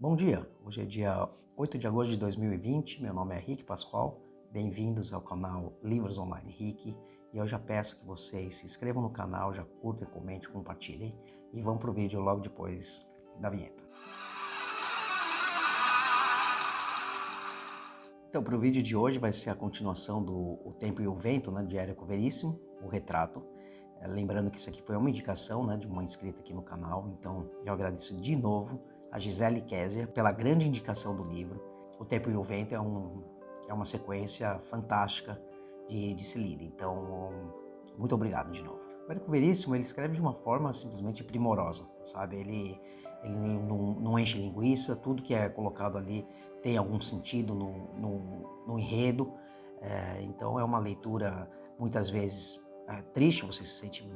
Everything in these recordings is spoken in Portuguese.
Bom dia, hoje é dia 8 de agosto de 2020, meu nome é Rick Pascoal, bem-vindos ao canal Livros Online Rick, e eu já peço que vocês se inscrevam no canal, já curtem, comentem, compartilhem e vamos para o vídeo logo depois da vinheta. Então, para o vídeo de hoje vai ser a continuação do O Tempo e o Vento, de Érico Veríssimo, o retrato. Lembrando que isso aqui foi uma indicação de uma inscrita aqui no canal, então eu agradeço de novo a Gisele Kézia pela grande indicação do livro. O Tempo e o Vento é uma sequência fantástica de se ler, então muito obrigado de novo. O Érico Veríssimo, ele escreve de uma forma simplesmente primorosa, sabe? Ele não enche linguiça, tudo que é colocado ali tem algum sentido no enredo, então é uma leitura muitas vezes triste, você se sente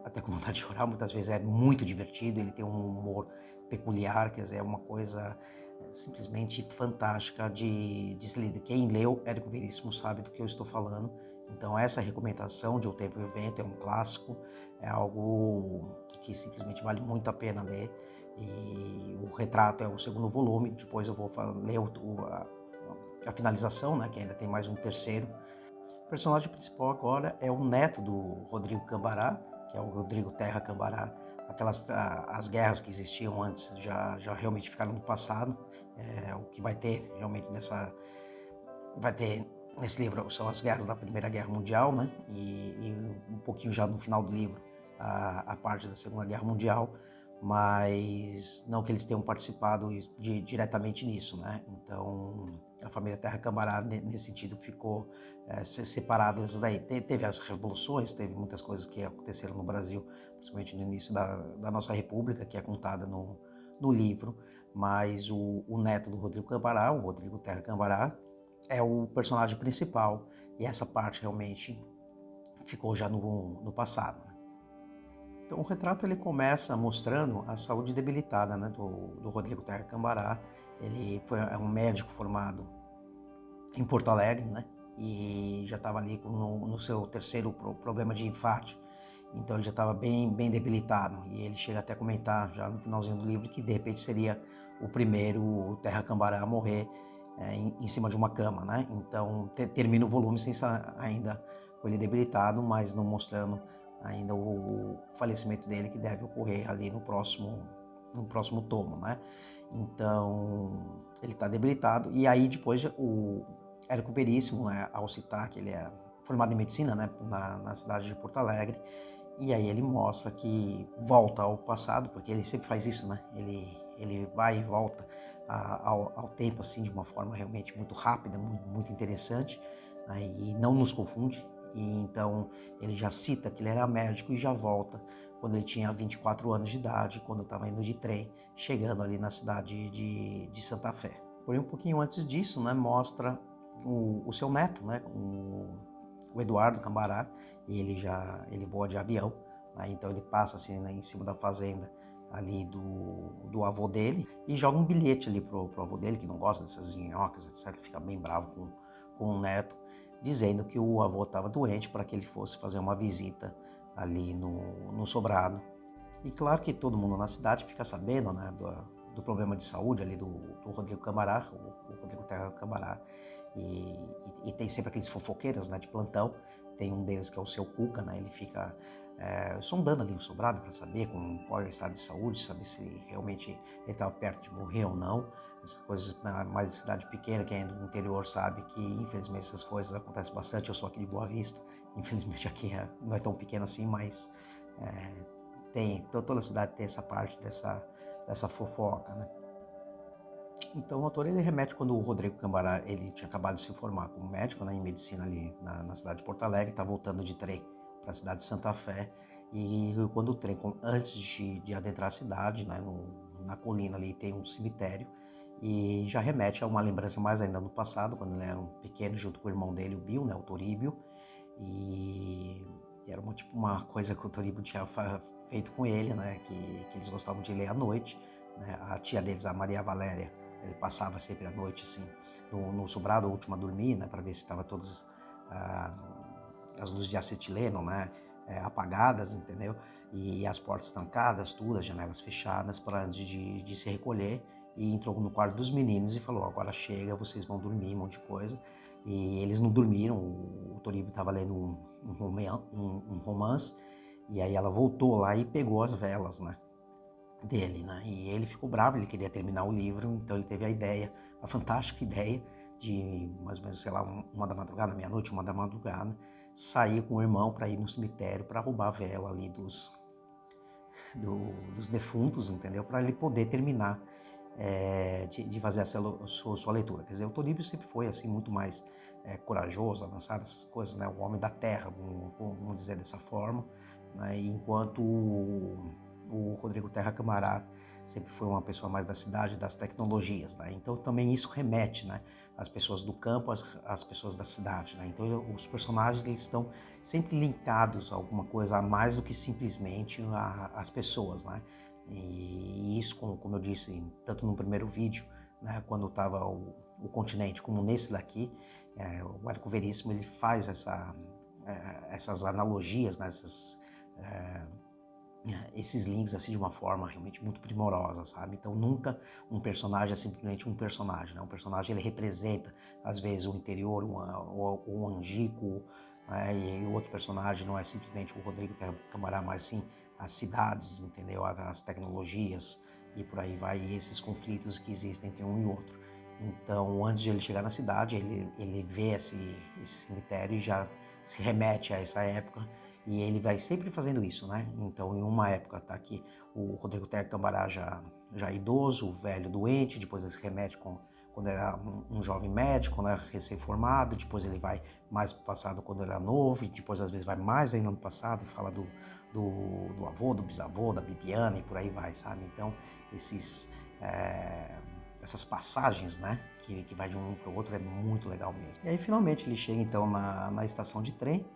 até com vontade de chorar, muitas vezes é muito divertido, ele tem um humor peculiar, quer dizer, é uma coisa simplesmente fantástica de se ler. Quem leu Érico Veríssimo sabe do que eu estou falando, então essa recomendação de O Tempo e o Vento é um clássico, é algo que simplesmente vale muito a pena ler, e o retrato é o segundo volume, depois eu vou ler a finalização, que ainda tem mais um terceiro. O personagem principal agora é o neto do Rodrigo Cambará, que é o Rodrigo Terra Cambará. As guerras que existiam antes já realmente ficaram no passado. O que vai ter realmente nesse livro são as guerras da Primeira Guerra Mundial, e um pouquinho já no final do livro a parte da Segunda Guerra Mundial, mas não que eles tenham participado diretamente nisso, Então a família Terra Cambará nesse sentido ficou separada disso daí. Teve as revoluções, teve muitas coisas que aconteceram no Brasil, principalmente no início da nossa república, que é contada no livro, mas o neto do Rodrigo Cambará, o Rodrigo Terra Cambará, é o personagem principal, e essa parte realmente ficou já no passado. Então o retrato ele começa mostrando a saúde debilitada do Rodrigo Terra Cambará. Ele é um médico formado em Porto Alegre, e já estava ali no seu terceiro problema de infarto, então ele já estava bem debilitado, e ele chega até a comentar já no finalzinho do livro que de repente seria o primeiro Terra Cambará a morrer em cima de uma cama, Então termina o volume sem ainda com ele debilitado, mas não mostrando ainda o falecimento dele, que deve ocorrer ali no próximo tomo, Então ele está debilitado, e aí depois o Érico Veríssimo, ao citar que ele é formado em medicina, na cidade de Porto Alegre, e aí ele mostra que volta ao passado, porque ele sempre faz isso, Ele vai e volta ao tempo, assim, de uma forma realmente muito rápida, muito interessante, e não nos confunde. E então ele já cita que ele era médico e já volta quando ele tinha 24 anos de idade, quando estava indo de trem, chegando ali na cidade de Santa Fé. Porém, um pouquinho antes disso, mostra o seu neto, o Eduardo Cambará, e ele voa de avião, então ele passa assim, em cima da fazenda ali do avô dele, e joga um bilhete ali pro avô dele, que não gosta dessas minhocas, etc, fica bem bravo com o neto, dizendo que o avô estava doente, para que ele fosse fazer uma visita ali no sobrado. E claro que todo mundo na cidade fica sabendo, do problema de saúde ali do Rodrigo Cambará, o Rodrigo Terra Cambará, e tem sempre aqueles fofoqueiros, de plantão. Tem um deles que é o seu Cuca, ele fica sondando ali o sobrado para saber qual é o estado de saúde, saber se realmente ele estava perto de morrer ou não. Essas coisas mais de cidade pequena, quem é do interior sabe que infelizmente essas coisas acontecem bastante. Eu sou aqui de Boa Vista, infelizmente aqui não é tão pequeno assim, mas toda a cidade tem essa parte dessa fofoca, Então o autor ele remete quando o Rodrigo Cambará ele tinha acabado de se formar como médico, em medicina ali na cidade de Porto Alegre, está voltando de trem para a cidade de Santa Fé, e quando o trem, antes de adentrar a cidade, na colina ali tem um cemitério, e já remete a uma lembrança mais ainda no passado, quando ele era um pequeno, junto com o irmão dele, o Bill, o Toríbio, e era uma coisa que o Toríbio tinha feito com ele, que eles gostavam de ler à noite, A tia deles, a Maria Valéria, ele passava sempre à noite, assim, no sobrado, a última a dormir, para ver se estava todas as luzes de acetileno, apagadas, entendeu? E as portas trancadas, tudo, as janelas fechadas, para antes de se recolher e entrou no quarto dos meninos e falou: agora chega, vocês vão dormir, um monte de coisa. E eles não dormiram, o Toribio estava lendo um romance, e aí ela voltou lá e pegou as velas, né, dele, né, e ele ficou bravo, ele queria terminar o livro, então ele teve a fantástica ideia de, mais ou menos, sei lá, 1 da madrugada, meia-noite, 1 da madrugada, sair com o irmão para ir no cemitério para roubar a vela ali dos defuntos, entendeu? Para ele poder terminar de fazer a sua leitura. Quer dizer, o Toribio sempre foi assim muito mais corajoso, avançado, essas coisas, né? O homem da terra, vamos dizer dessa forma, né? Enquanto o Rodrigo Terra Camará sempre foi uma pessoa mais da cidade, das tecnologias, né? Então também isso remete, né, às pessoas do campo, às pessoas da cidade, né? Então os personagens, eles estão sempre linkados a alguma coisa a mais do que simplesmente as pessoas, né? E isso, como eu disse, tanto no primeiro vídeo, né, quando estava o continente, como nesse daqui, o Érico Veríssimo, ele faz essas analogias, né, esses links assim de uma forma realmente muito primorosa, sabe? Então nunca um personagem é simplesmente um personagem, né? Um personagem, ele representa às vezes o interior, um Angico, né? E o outro personagem não é simplesmente o Rodrigo Camará, mas sim as cidades, entendeu? As tecnologias e por aí vai, e esses conflitos que existem entre um e outro. Então, antes de ele chegar na cidade, ele vê esse cemitério e já se remete a essa época. E ele vai sempre fazendo isso, né? Então, em uma época tá aqui o Rodrigo Terra Cambará já idoso, velho, doente, depois ele se remete quando era um jovem médico, né, recém-formado, depois ele vai mais para o passado quando ele era novo, e depois às vezes vai mais ainda no passado e fala do avô, do bisavô, da Bibiana e por aí vai, sabe? Então, essas passagens, né, que vai de um para o outro é muito legal mesmo. E aí, finalmente, ele chega então na estação de trem,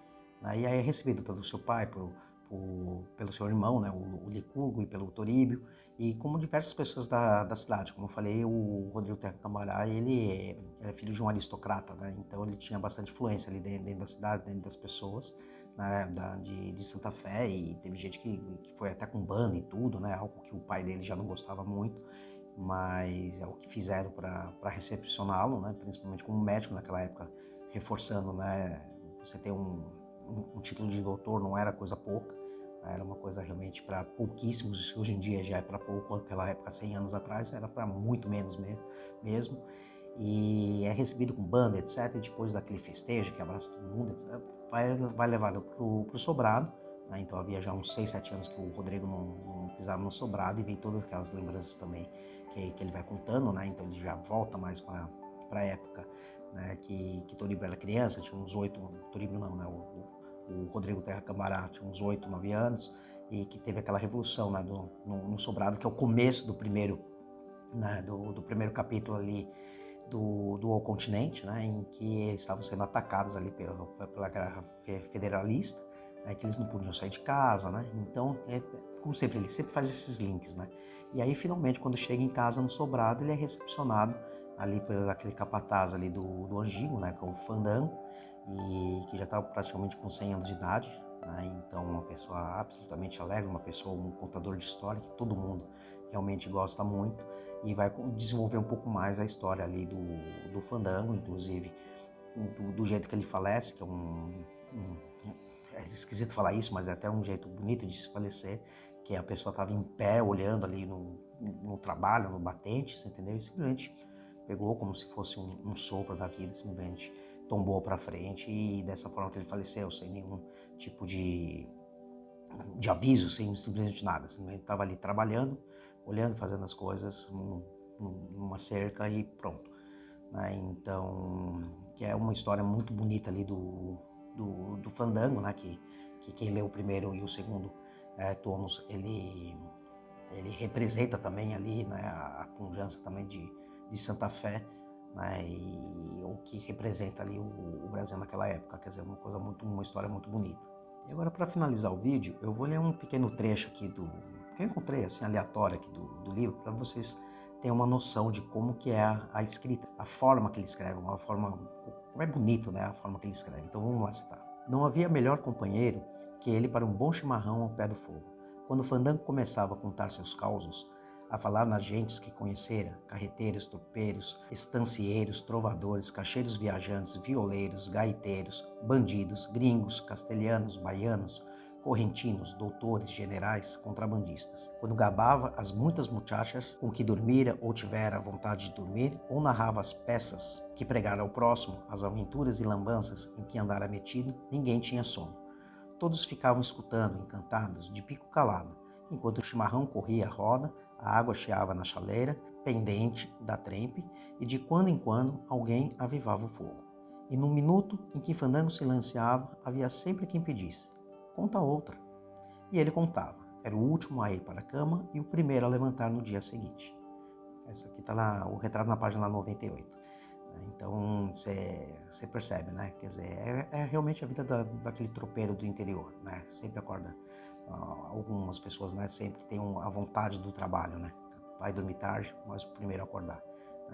né, e aí é recebido pelo seu pai, pelo seu irmão, né, o Licurgo, e pelo Toribio, e como diversas pessoas da cidade. Como eu falei, o Rodrigo Terra Camará, ele era filho de um aristocrata, né, então ele tinha bastante influência ali dentro da cidade, dentro das pessoas, né, de Santa Fé, e teve gente que foi até com banda e tudo, né, algo que o pai dele já não gostava muito, mas é o que fizeram para recepcioná-lo, né, principalmente como médico naquela época, reforçando, né, você ter um título de doutor não era coisa pouca, era uma coisa realmente para pouquíssimos, isso hoje em dia já é para pouco, naquela época, 100 anos atrás, era para muito menos mesmo, e é recebido com banda, etc, e depois daquele festejo que abraça todo mundo, etc, vai levado para o sobrado, né? Então havia já uns 6, 7 anos que o Rodrigo não pisava no sobrado, e vem todas aquelas lembranças também que ele vai contando, né? Então ele já volta mais para a época, né, que Toribio era criança, tinha uns 8, Toribio não, né, o Rodrigo Terra Camará tinha uns 8, 9 anos, e que teve aquela revolução, né, no Sobrado, que é o começo do primeiro, né, do primeiro capítulo ali do O Continente, né, em que eles estavam sendo atacados ali pela guerra federalista, né, que eles não podiam sair de casa, né, então, como sempre, ele sempre faz esses links, né, e aí finalmente quando chega em casa no Sobrado, ele é recepcionado ali por aquele capataz ali do Angigo, né, que é o Fandango, e que já estava praticamente com 100 anos de idade, né, então uma pessoa absolutamente alegre, uma pessoa, um contador de história que todo mundo realmente gosta muito, e vai desenvolver um pouco mais a história ali do Fandango, inclusive do jeito que ele falece, que é esquisito falar isso, mas é até um jeito bonito de se falecer, que a pessoa estava em pé, olhando ali no trabalho, no batente, você entendeu? E simplesmente pegou como se fosse um sopro da vida, simplesmente tombou para frente, e dessa forma que ele faleceu, sem nenhum tipo de aviso, sem simplesmente nada. Simplesmente estava ali trabalhando, olhando, fazendo as coisas numa cerca e pronto, né? Então, que é uma história muito bonita ali do Fandango, né? Que quem leu o primeiro e o segundo tomos, ele representa também ali, né, a pujança também de Santa Fé, né, e o que representa ali o Brasil naquela época, quer dizer, uma história muito bonita. E agora, para finalizar o vídeo, eu vou ler um pequeno trecho aqui que eu encontrei assim aleatório aqui do livro, para vocês terem uma noção de como que é a escrita, a forma que ele escreve, uma forma, como é bonito, né, a forma que ele escreve. Então vamos lá citar. Não havia melhor companheiro que ele para um bom chimarrão ao pé do fogo. Quando o Fandango começava a contar seus causos, a falar nas gentes que conhecera, carreteiros, tropeiros, estancieiros, trovadores, cacheiros viajantes, violeiros, gaiteiros, bandidos, gringos, castelhanos, baianos, correntinos, doutores, generais, contrabandistas. Quando gabava as muitas muchachas com que dormira ou tivera vontade de dormir, ou narrava as peças que pregara ao próximo, as aventuras e lambanças em que andara metido, ninguém tinha sono. Todos ficavam escutando, encantados, de pico calado, enquanto o chimarrão corria à roda, a água chiava na chaleira, pendente da trempe, e de quando em quando alguém avivava o fogo. E num minuto em que Fandango silenciava, havia sempre quem pedisse: conta outra. E ele contava. Era o último a ir para a cama e o primeiro a levantar no dia seguinte. Essa aqui está lá, o retrato na página 98. Então você percebe, né? Quer dizer, é realmente a vida daquele tropeiro do interior, né? Sempre acorda. Algumas pessoas, né? Sempre têm a vontade do trabalho, né? Vai dormir tarde, mas o primeiro a acordar.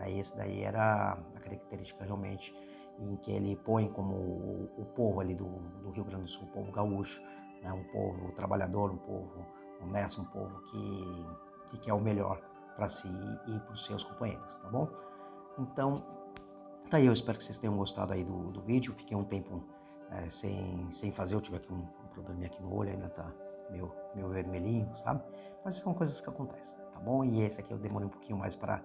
Esse daí era a característica realmente em que ele põe como o povo ali do Rio Grande do Sul, o povo gaúcho, né? Um povo trabalhador, um povo honesto, um povo que quer o melhor para si e para os seus companheiros, tá bom? Então, tá aí, eu espero que vocês tenham gostado aí do vídeo. Fiquei um tempo sem fazer, eu tive aqui um probleminha aqui no olho, ainda tá meio vermelhinho, sabe? Mas são coisas que acontecem, tá bom? E esse aqui eu demorei um pouquinho mais para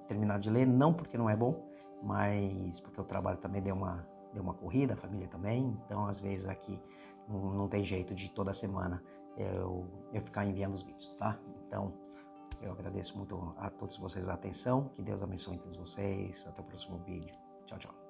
terminar de ler, não porque não é bom, mas porque o trabalho também deu uma corrida, a família também, então às vezes aqui não tem jeito de toda semana eu ficar enviando os vídeos, tá? Então, eu agradeço muito a todos vocês a atenção. Que Deus abençoe todos vocês. Até o próximo vídeo. Tchau, tchau.